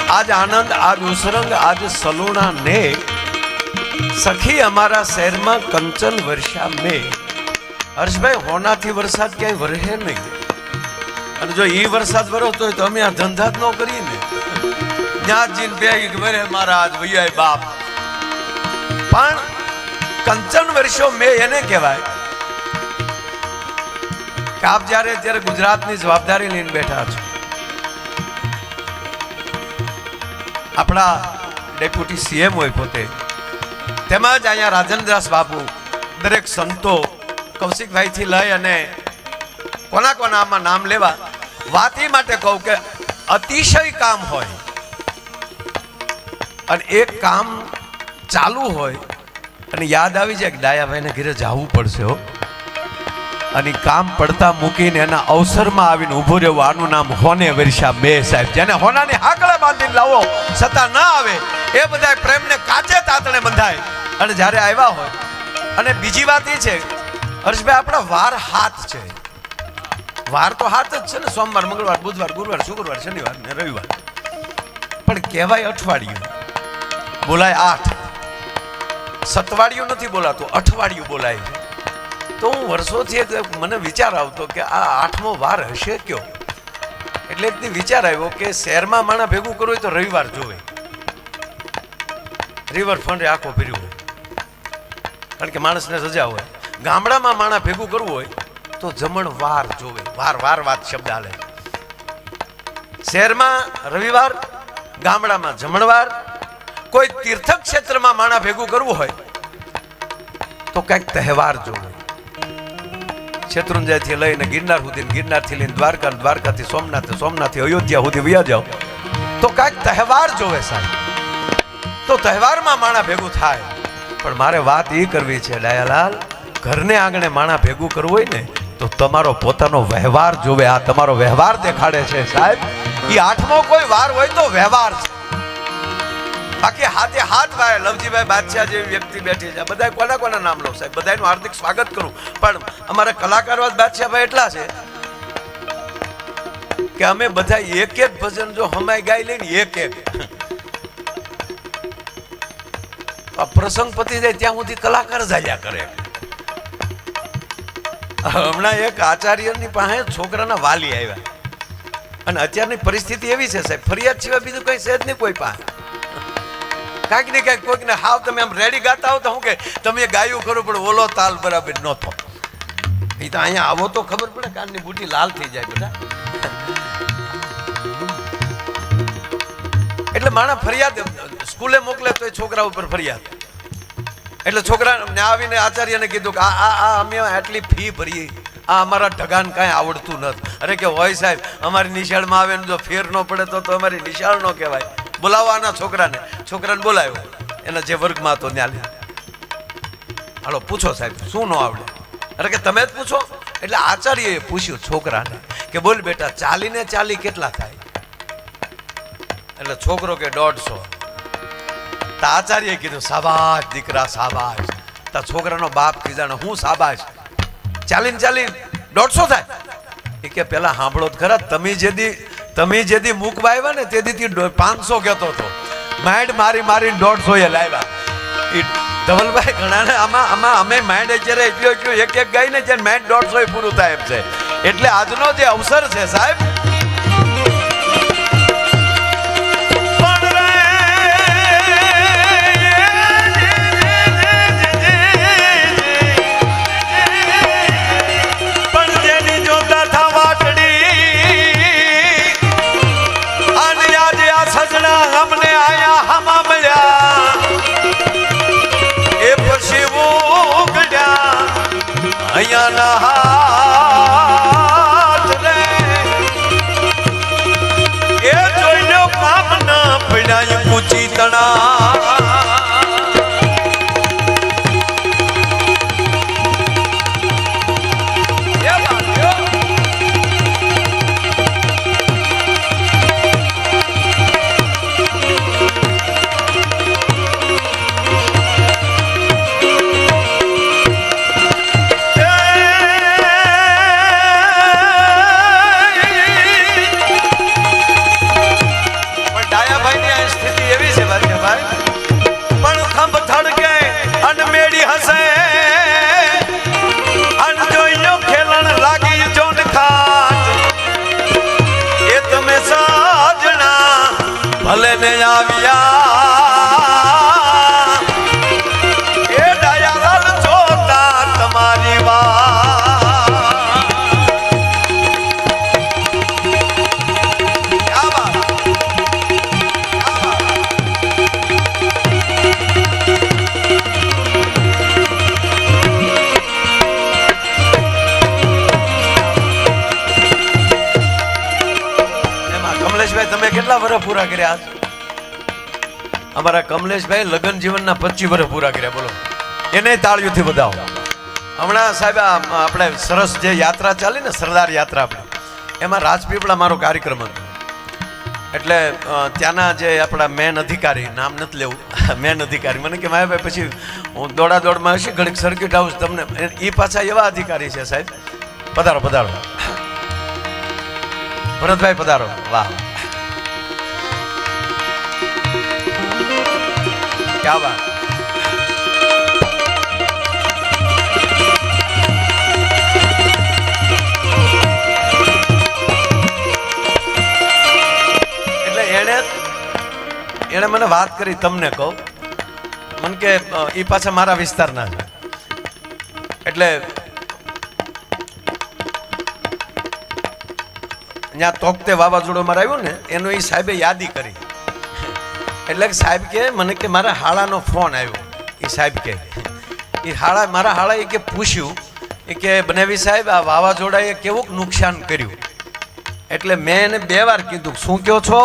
आज आनंद, आज उसरंग, आज सलूणा ने सखी अमारा शहर में कंचन वर्षा में। हर्षभाई होना थी वरसाद क्या वरहे नहीं, और जो ई वरसाद वरो तो अमे आ धंधा ज न करीने न्याज जीन बेगी के वरे महाराज भैया बाप। पण कंचन वर्षो में एने कहेवाय કે આપ જ્યારે ત્યારે ગુજરાતની જવાબદારી લઈને બેઠા છો, આપણા ડેપ્યુટી સીએમ હોય પોતે, તેમજ અહીંયા રાજેન્દ્રદાસ બાપુ, દરેક સંતો, કૌશિકભાઈથી લઈ અને કોના કોના આમાં નામ લેવા, વાત એ માટે કહું કે અતિશય કામ હોય અને એક કામ ચાલુ હોય અને યાદ આવી જાય કે ડાયાભાઈને ઘરે જવું પડશે હો, અને કામ પડતા મૂકીને એના અવસરમાં આવીને ઊભો રહેવું, આનું નામ હોને વર્ષા બે સાહેબ. જેને હોનાની હાકળે બાંધીને લાવો છતાં ન આવે એ બધા પ્રેમને કાચે તાતણે બંધાય અને જ્યારે આવ્યા હોય. અને બીજી વાત એ છે હર્ષભાઈ, આપણા વાર હાથ છે, વાર તો હાથ જ છે ને, સોમવાર, મંગળવાર, બુધવાર, ગુરુવાર, શુક્રવાર, શનિવાર ને રવિવાર. પણ કહેવાય અઠવાડિયું, બોલાય 8. સતવાડિયું નથી બોલાતું, અઠવાડિયું બોલાય છે. તો હું વર્ષોથી મને વિચાર આવતો કે આ 8મો વાર હશે કયો. એટલે એકથી વિચાર આવ્યો કે શહેરમાં માણા ભેગું કરવું હોય તો રવિવાર જોવે, રિવરફ્રન્ટ આખો ફેર્યું હોય કારણ કે માણસને રજા હોય. ગામડામાં માણા ભેગું કરવું હોય તો જમણવાર જોવે, વાર વાત શબ્દ આલે. શહેરમાં રવિવાર, ગામડામાં જમણવાર. કોઈ તીર્થ ક્ષેત્રમાં માણા ભેગું કરવું હોય તો કંઈક તહેવાર જોવે. શેત્રુંજયથી લઈને ગિરનાર સુધી, ગિરનારથી લઈને દ્વારકા, દ્વારકાથી સોમનાથ, સોમનાથથી અયોધ્યા સુધી વયા જાઓ તો કાંઈક તહેવાર જોવે સાહેબ. તો તહેવારમાં માણા ભેગું થાય. પણ મારે વાત એ કરવી છે ડાયાલાલ, ઘરને આંગણે માણા ભેગું કરવું હોય ને તો તમારો પોતાનો વ્યવહાર જોવે. આ તમારો વ્યવહાર દેખાડે છે સાહેબ. એ 8મો કોઈ વાર હોય તો વ્યવહાર છે, બાકી હાથે હાથ ભાઈ. લવજીભાઈ બાદશાહ જેવી વ્યક્તિ બેઠી છે, બધા કોના કોના નામ લો સાહેબ, બધાનું હાર્દિક સ્વાગત કરું. પણ અમારા કલાકારવાદ બાદશાહભાઈ એટલા છે કે અમે બધા એક ભજન જો હમાય ગાઈ લઈને એક પ્રસંગ પતી જાય ત્યાં સુધી કલાકાર જાયા કરે. હમણાં એક આચાર્યની પાસે છોકરાના વાલી આવ્યા અને અત્યારની પરિસ્થિતિ એવી છે સાહેબ, ફરિયાદ સિવાય બીજું કઈ છે જ નહીં કોઈ પાસે. કાંઈક ને કાંઈક કોઈકને હાવ તમે આમ રેડી ગાતા હો તો હું કે તમે ગાયું ખરું પણ ઓલો તાલ બરાબર નહોતો. એ તો અહીંયા આવો તો ખબર પડે, કાનની બુટી લાલ થઈ જાય બધા. એટલે માણસ ફરિયાદ સ્કૂલે મોકલે તો છોકરા ઉપર ફરિયાદ. એટલે છોકરાને આવીને આચાર્યને કીધું કે આ અમે આટલી ફી ભરીએ, આ અમારા ઢગાને કાંઈ આવડતું નથી. અરે કે હોય સાહેબ, અમારી નિશાળમાં આવે ને જો ફેર ન પડે તો અમારી નિશાળ ન કહેવાય. બોલાવવાના છોકરાને બોલાવ્યો, એના જે વર્ગમાં હતો ત્યાં. હાલો પૂછો સાહેબ શું ન આવડે? અરે કે તમે જ પૂછો. એટલે આચાર્યએ પૂછ્યું છોકરાને કે બોલ બેટા 40 ને 40 કેટલા થાય? એટલે છોકરો કે 150. તા આચાર્યએ કીધું શાબાશ દીકરા શાબાશ. તા છોકરાનો બાપ કીધાને હું શાબાશ, 40 ને 40 150 થાય? એ કે પેલા સાંભળો ખરા, તમે જેદી મૂકવા આવ્યા ને તેથી 500 કહેતો હતો, માઇન્ડ મારી 150 લાવ્યા. એ ધવલભાઈ ઘણાને આમાં અમે માઇન્ડ અત્યારે એટલું એક ગાય ને જ્યારે માઇન્ડ 150 પૂરું થાય એમ છે. એટલે આજનો જે અવસર છે સાહેબ, ભાઈ પણ થંભ થડકે અન મેડી હસે અન જોઈયો ખેલણ લાગી જોન ખાટ એ તમે સાજણા ભલે ને આવ્યા એ દયાલાલ જોતા તમારી તમે કેટલા વર્ષ પૂરા કર્યા? અમારા કમલેશભાઈ લગ્ન જીવનના 25 વર્ષ પૂરા કર્યા. બોલો, એને તાળીઓથી વધાવો. હમણાં સાહેબ આપણે સરસ જે યાત્રા ચાલી ને સરદાર યાત્રા, આપણે એમાં રાજપીપળા મારો કાર્યક્રમ હતો. એટલે ત્યાંના જે આપણા મેન અધિકારી, નામ નથી લેવું, મેન અધિકારી મને કે માયા ભાઈ પછી હું દોડાદોડમાં હશે ઘડીક સર્કિટ હાઉસ તમને, એ પાછા એવા અધિકારી છે સાહેબ. પધારો પધારો ભરતભાઈ, પધારો. વાહ, ક્યા વાત. એટલે એણે મને વાત કરી, તમને કહું, મને કે એ પાછા મારા વિસ્તારના છે. એટલે ત્યાં તોકતે વાવાઝોડું મારે આવ્યું ને એનું એ સાહેબે યાદી કરી. એટલે સાહેબ કે મને કે મારા હાળાનો ફોન આવ્યો. એ સાહેબ કે એ મારા હાળા એ કે પૂછ્યું એ કે બનેવી સાહેબ આ વાવાઝોડાએ કેવું નુકસાન કર્યું. એટલે મેં એને 2 વાર કીધું, શું કહો છો?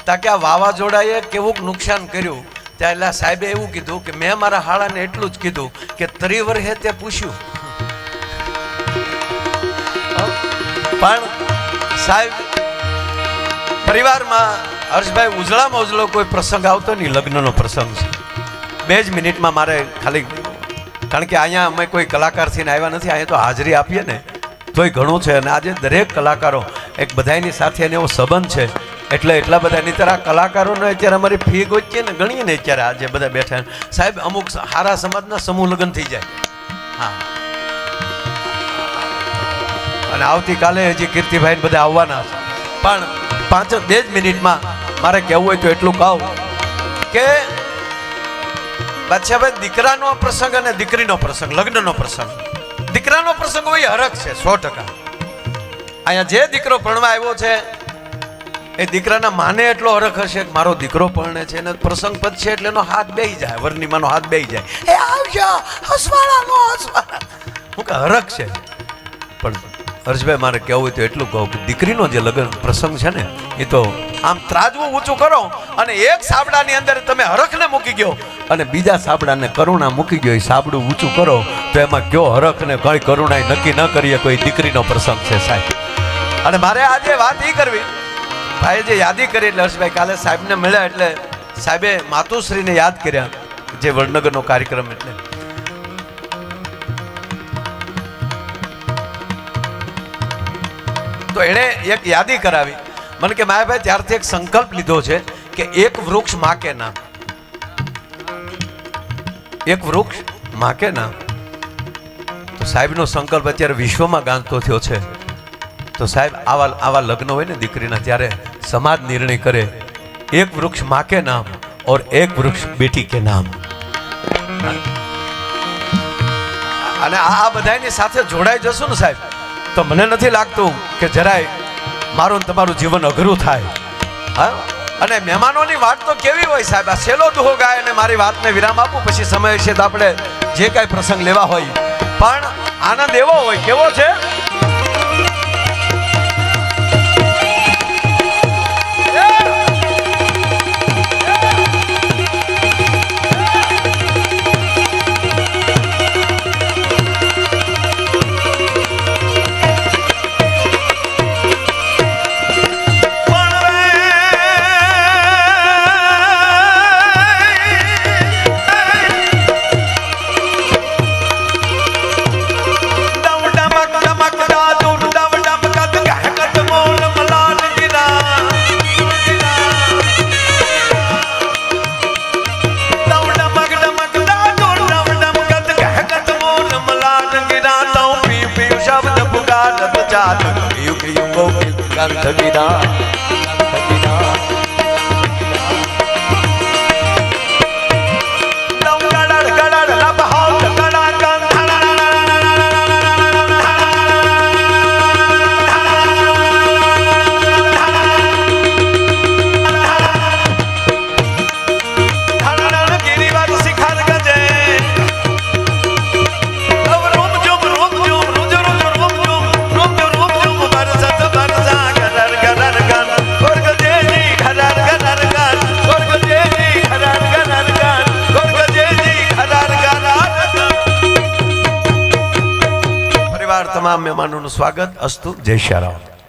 તાકે આ વાવાઝોડાએ કેવું નુકસાન કર્યું. ત્યાં એટલે સાહેબે એવું કીધું કે મેં મારા હાળાને એટલું જ કીધું કે 3 વર્ષે તે પૂછ્યું. પણ સાહેબ પરિવારમાં હર્ષભાઈ ઉજળામાં ઉજળો કોઈ પ્રસંગ આવતો નહીં, લગ્નનો પ્રસંગ છે. 2 જ મિનિટમાં મારે ખાલી, કારણ કે અહીંયા અમે કોઈ કલાકાર થઈને આવ્યા નથી, અહીંયા તો હાજરી આપીએ ને તોય ઘણું છે. અને આજે દરેક કલાકારો એક બધાની સાથે એને એવો સંબંધ છે એટલે એટલા બધા. નહીં ત્યારે આ કલાકારોને અત્યારે અમારી ફી ગોચીએ ને ગણીએ ને અત્યારે આજે બધા બેઠા સાહેબ, અમુક સારા સમાજના સમૂહ લગ્ન થઈ જાય. હા, અને આવતીકાલે હજી કીર્તિભાઈ બધા આવવાના છે. પણ 2 જ મિનિટમાં મારે કહેવું હોય તો એટલું કહું કે બાદશાહભાઈ દીકરાનો પ્રસંગ અને દીકરીનો પ્રસંગ, લગ્નનો પ્રસંગ, દીકરાનો પ્રસંગ હોય હરખ છે 100%. અહીંયા જે દીકરો ભણવા આવ્યો છે એ દીકરાના માને એટલો હરખ હશે કે મારો દીકરો પરણે છે, અને પ્રસંગ પતશે એટલે એનો હાથ બેહી જાય, વર્ણિમાનો હાથ બેહી જાય, એ આવજો હસવાળાનો હસવાળા, હું કે હરખ છે. પણ હર્ષભાઈ મારે કહેવું હોય તો એટલું કહું કે દીકરીનો જે લગ્ન પ્રસંગ છે ને એ તો આમ ત્રાજવું ઊંચું કરો અને એક સાબડાની અંદર તમે હરખને મૂકી ગયો અને બીજા સાબડાને કરુણા મૂકી ગયો, એ સાબડું ઊંચું કરો તો એમાં કયો હરખ ને કઈ કરુણા નક્કી ન કરીએ. કોઈ દીકરીનો પ્રસંગ છે સાહેબ. અને મારે આજે વાત એ કરવી, ભાઈ જે યાદી કરી એટલે હર્ષભાઈ કાલે સાહેબને મળ્યા એટલે સાહેબે માતુશ્રીને યાદ કર્યા, જે વડનગરનો કાર્યક્રમ. એટલે તો એણે એક યાદી કરાવી મને કે માયાભાઈ ત્યારથી એક સંકલ્પ લીધો છે કે એક વૃક્ષ માં કે નામ, એક વૃક્ષ માં કે નામ. તો સાહેબનો સંકલ્પ અત્યારે વિશ્વમાં ગાંધતો થયો છે. તો સાહેબ આવા લગ્ન હોય ને દીકરીના, ત્યારે સમાજ નિર્ણય કરે એક વૃક્ષ માં કે નામ और एक वृक्ष बेटी के नाम. અને આ બધાની સાથે જોડાઈ જશું ને સાહેબ તો મને નથી લાગતું કે જરાય મારું તમારું જીવન અઘરું થાય. હા, અને મહેમાનોની વાત તો કેવી હોય સાહેબ. આ છેલ્લો દુહો ગાય અને મારી વાતને વિરામ આપું, પછી સમય છે તો આપણે જે કાંઈ પ્રસંગ લેવા હોય પણ આનંદ એવો હોય. કેવો છે? કાન થકીના થકીના તમામ મહેમાનોનું સ્વાગત અસ્તુ. જય શ્રી રામ.